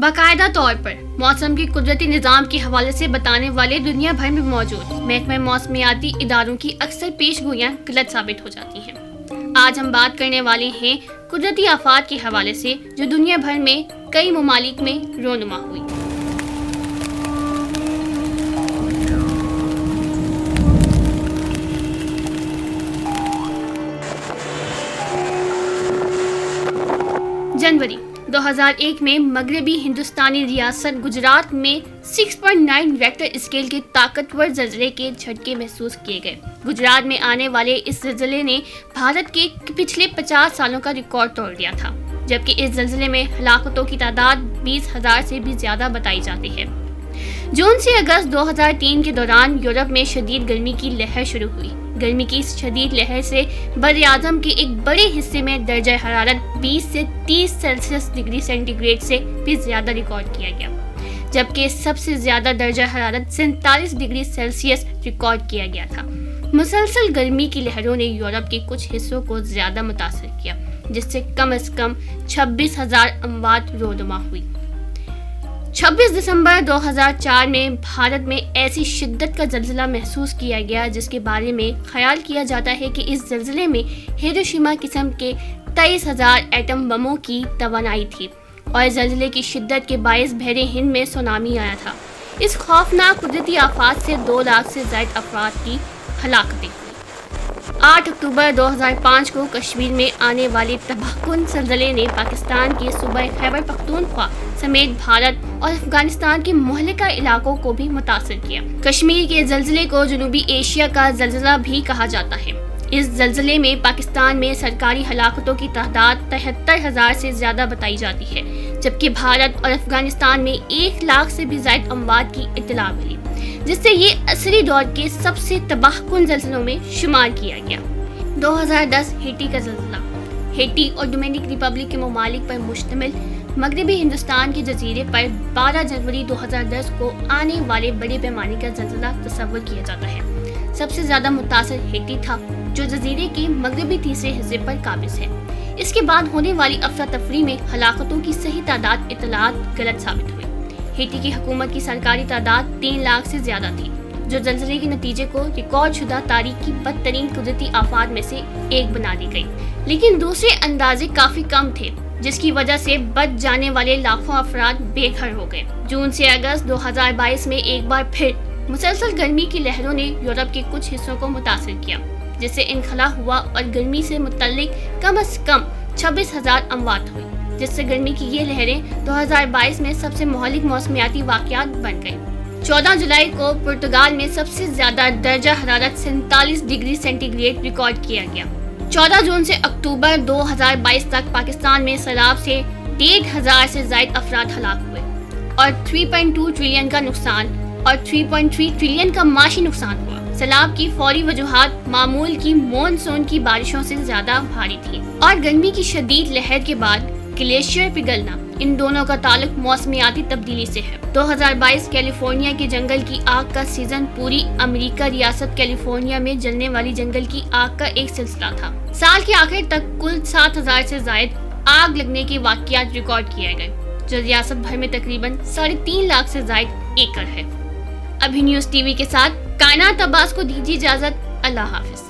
باقاعدہ طور پر موسم کے قدرتی نظام کے حوالے سے بتانے والے دنیا بھر میں موجود محکمہ موسمیاتی اداروں کی اکثر پیش گوئیاں غلط ثابت ہو جاتی ہیں۔ آج ہم بات کرنے والے ہیں قدرتی آفات کے حوالے سے جو دنیا بھر میں کئی ممالک میں رونما ہوئی۔ جنوری 2001 میں مغربی ہندوستانی ریاست گجرات میں 6.9 ریکٹر اسکیل کے طاقتور زلزلے کے جھٹکے محسوس کیے گئے۔ گجرات میں آنے والے اس زلزلے نے بھارت کے پچھلے 50 سالوں کا ریکارڈ توڑ دیا تھا، جبکہ اس زلزلے میں ہلاکتوں کی تعداد 20,000 سے بھی زیادہ بتائی جاتی ہے۔ جون سے اگست 2003 کے دوران یورپ میں شدید گرمی کی لہر شروع ہوئی۔ گرمی کی اس شدید لہر سے براعظم کے ایک بڑے حصے میں درجہ حرارت 20 سے 30 سیلسیس ڈگری سینٹی گریڈ سے بھی زیادہ ریکارڈ کیا گیا، جبکہ سب سے زیادہ درجہ حرارت 47 ڈگری سیلسیس ریکارڈ کیا گیا تھا۔ مسلسل گرمی کی لہروں نے یورپ کے کچھ حصوں کو زیادہ متاثر کیا، جس سے کم از کم 26,000 اموات رونما ہوئی۔ 26 دسمبر 2004 میں بھارت میں ایسی شدت کا زلزلہ محسوس کیا گیا جس کے بارے میں خیال کیا جاتا ہے کہ اس زلزلے میں ہیروشیما قسم کے 23,000 ایٹم بموں کی توانائی تھی اور زلزلے کی شدت کے باعث بحر ہند میں سونامی آیا تھا۔ اس خوفناک قدرتی آفات سے 2 لاکھ سے زائد افراد کی ہلاکتیں ہوئی۔ 8 اکتوبر 2005 کو کشمیر میں آنے والے تباہ کن زلزلے نے پاکستان کے صوبہ خیبر پختونخوا سمیت بھارت اور افغانستان کے مہلکہ علاقوں کو بھی متاثر کیا۔ کشمیر کے زلزلے کو جنوبی ایشیا کا زلزلہ بھی کہا جاتا ہے۔ اس زلزلے میں پاکستان میں سرکاری ہلاکتوں کی تعداد 73,000 سے زیادہ بتائی جاتی ہے، جبکہ بھارت اور افغانستان میں 1 لاکھ سے بھی زائد اموات کی اطلاع ملی، جس سے یہ عصری دور کے سب سے تباہ کن زلزلوں میں شمار کیا گیا۔ 2010 ہیٹی کا زلزلہ۔ ہیٹی اور ڈومینیکن ریپبلک کے ممالک پر مشتمل مغربی ہندوستان کے جزیرے پر 12 جنوری 2010 کو آنے والے بڑے پیمانے کا زلزلہ تصور کیا جاتا ہے۔ سب سے زیادہ متاثر ہیٹی تھا، جو جزیرے کے مغربی تیسرے حصے پر قابض ہے۔ اس کے بعد ہونے والی افراتفری میں ہلاکتوں کی صحیح تعداد اطلاعات غلط ثابت ہوئی۔ ہیٹی کی حکومت کی سرکاری تعداد 3 لاکھ سے زیادہ تھی، جو زلزلے کے نتیجے کو ریکارڈ شدہ تاریخ کی بدترین قدرتی آفات میں سے ایک بنا دی گئی، لیکن دوسرے اندازے کافی کم تھے، جس کی وجہ سے بچ جانے والے لاکھوں افراد بے گھر ہو گئے۔ جون سے اگست 2022 میں ایک بار پھر مسلسل گرمی کی لہروں نے یورپ کے کچھ حصوں کو متاثر کیا، جس سے انخلا ہوا اور گرمی سے متعلق کم از کم 26,000 اموات ہوئی، جس سے گرمی کی یہ لہریں 2022 میں سب سے مہلک موسمیاتی واقعات بن گئیں۔ 14 جولائی کو پرتگال میں سب سے زیادہ درجہ حرارت 47 ڈگری سینٹی گریڈ ریکارڈ کیا گیا۔ 14 جون سے اکتوبر 2022 تک پاکستان میں سیلاب سے 1,500 سے زائد افراد ہلاک ہوئے اور 3.2 ٹریلین کا نقصان اور 3.3 ٹریلین کا معاشی نقصان ہوا۔ سیلاب کی فوری وجوہات معمول کی مون سون کی بارشوں سے زیادہ بھاری تھی اور گرمی کی شدید لہر کے بعد گلیشیئر پگھلنا، ان دونوں کا تعلق موسمیاتی تبدیلی سے ہے۔ 2022 کیلیفورنیا کے جنگل کی آگ کا سیزن پوری امریکہ ریاست کیلیفورنیا میں جلنے والی جنگل کی آگ کا ایک سلسلہ تھا۔ سال کے آخر تک کل 7,000 سے زائد آگ لگنے کے واقعات ریکارڈ کیے گئے، جو ریاست بھر میں تقریباً 3.5 لاکھ سے زائد ایکڑ ہے۔ ابھی نیوز ٹی وی کے ساتھ کائنات عباس کو دیجیے اجازت۔ اللہ حافظ۔